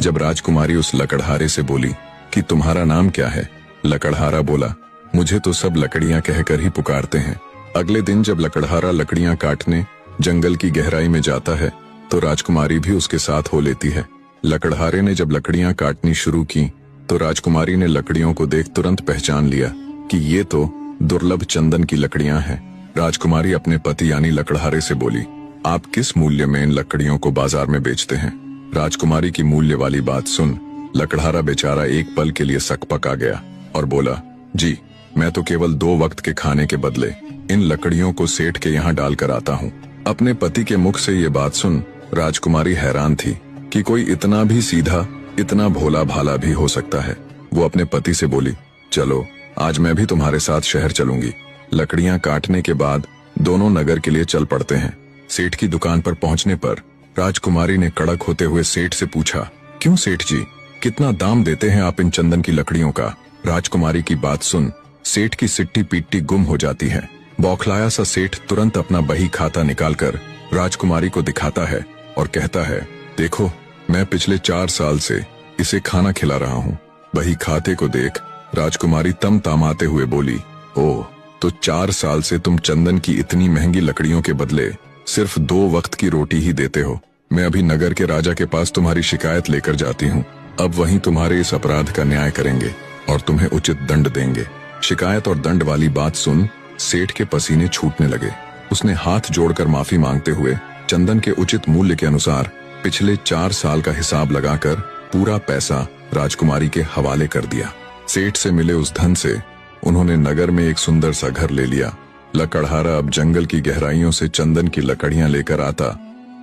जब राजकुमारी उस लकड़हारे से बोली कि तुम्हारा नाम क्या है, लकड़हारा बोला, मुझे तो सब लकड़ियां कहकर ही पुकारते हैं। अगले दिन जब लकड़हारा लकड़ियां काटने जंगल की गहराई में जाता है तो राजकुमारी भी उसके साथ हो लेती है। लकड़हारे ने जब लकड़ियां काटनी शुरू की तो राजकुमारी ने लकड़ियों को देख तुरंत पहचान लिया कि ये तो दुर्लभ चंदन की लकड़ियां हैं। राजकुमारी अपने पति यानी लकड़हारे से बोली, आप किस मूल्य में इन लकड़ियों को बाजार में बेचते हैं? राजकुमारी की मूल्य वाली बात सुन लकड़हारा बेचारा एक पल के लिए सकपक आ गया और बोला, जी मैं तो केवल 2 वक्त के खाने के बदले इन लकड़ियों को सेठ के यहाँ डालकर आता हूँ। अपने पति के मुख से ये बात सुन राजकुमारी हैरान थी कि कोई इतना भी सीधा, इतना भोला भाला भी हो सकता है। वो अपने पति से बोली, चलो आज मैं भी तुम्हारे साथ शहर चलूंगी। लकड़ियां काटने के बाद दोनों नगर के लिए चल पड़ते हैं। सेठ की दुकान पर पहुंचने पर राजकुमारी ने कड़क होते हुए सेठ से पूछा, क्यों सेठ जी, कितना दाम देते हैं आप इन चंदन की लकड़ियों का? राजकुमारी की बात सुन सेठ की सिट्टी पीट्टी गुम हो जाती है। बौखलाया सा सेठ तुरंत अपना बही खाता निकालकर राजकुमारी को दिखाता है और कहता है, देखो मैं पिछले 4 साल से इसे खाना खिला रहा हूँ। बही खाते को देख राजकुमारी तमतमाते हुए बोली, ओह तो 4 साल से तुम चंदन की इतनी महंगी लकड़ियों के बदले सिर्फ 2 वक्त की रोटी ही देते हो। मैं अभी नगर के राजा के पास तुम्हारी शिकायत लेकर जाती हूँ। अब वहीं तुम्हारे इस अपराध का न्याय करेंगे और तुम्हें उचित दंड देंगे। शिकायत और दंड वाली बात सुन सेठ के पसीने छूटने लगे। उसने हाथ जोड़कर माफी मांगते हुए चंदन के उचित मूल्य के अनुसार पिछले 4 साल का हिसाब लगाकर पूरा पैसा राजकुमारी के हवाले कर दिया। सेठ से मिले उस धन से उन्होंने नगर में एक सुंदर सा घर ले लिया। लकड़हारा अब जंगल की गहराइयों से चंदन की लकड़ियां लेकर आता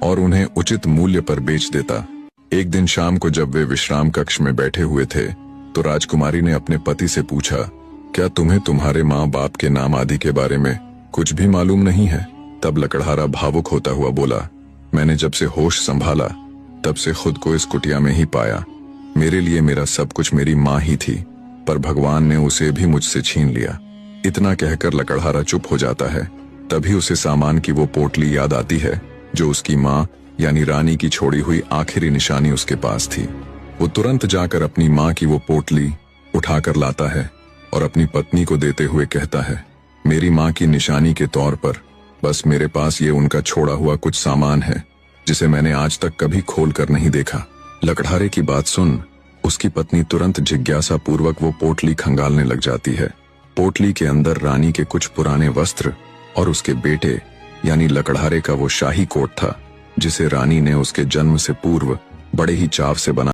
और उन्हें उचित मूल्य पर बेच देता। एक दिन शाम को जब वे विश्राम कक्ष में बैठे हुए थे तो राजकुमारी ने अपने पति से पूछा, क्या तुम्हें तुम्हारे माँ बाप के नाम आदि के बारे में कुछ भी मालूम नहीं है? तब लकड़हारा भावुक होता हुआ बोला, मैंने जब से होश संभाला तब से खुद को इस कुटिया में ही पाया। मेरे लिए मेरा सब कुछ मेरी माँ ही थी, पर भगवान ने उसे भी मुझसे छीन लिया। इतना कहकर लकड़हारा चुप हो जाता है। तभी उसे सामान की वो पोटली याद आती है जो उसकी माँ यानी रानी की छोड़ी हुई आखिरी निशानी उसके पास थी। वो तुरंत जाकर अपनी माँ की वो पोटली उठाकर लाता है और अपनी पत्नी को देते हुए कहता है, मेरी माँ की निशानी के तौर पर बस मेरे पास ये उनका छोड़ा हुआ कुछ सामान है जिसे मैंने आज तक कभी खोल कर नहीं देखा। लकड़हारे की बात सुन उसकी पत्नी तुरंत जिज्ञासा पूर्वक वो पोटली खंगालने लग जाती है। पोटली के अंदर रानी के कुछ पुराने वस्त्र और उसके बेटे यानी लकड़हारे का वो शाही कोट था जिसे रानी ने उसके जन्म से पूर्व बड़े ही चाव से बना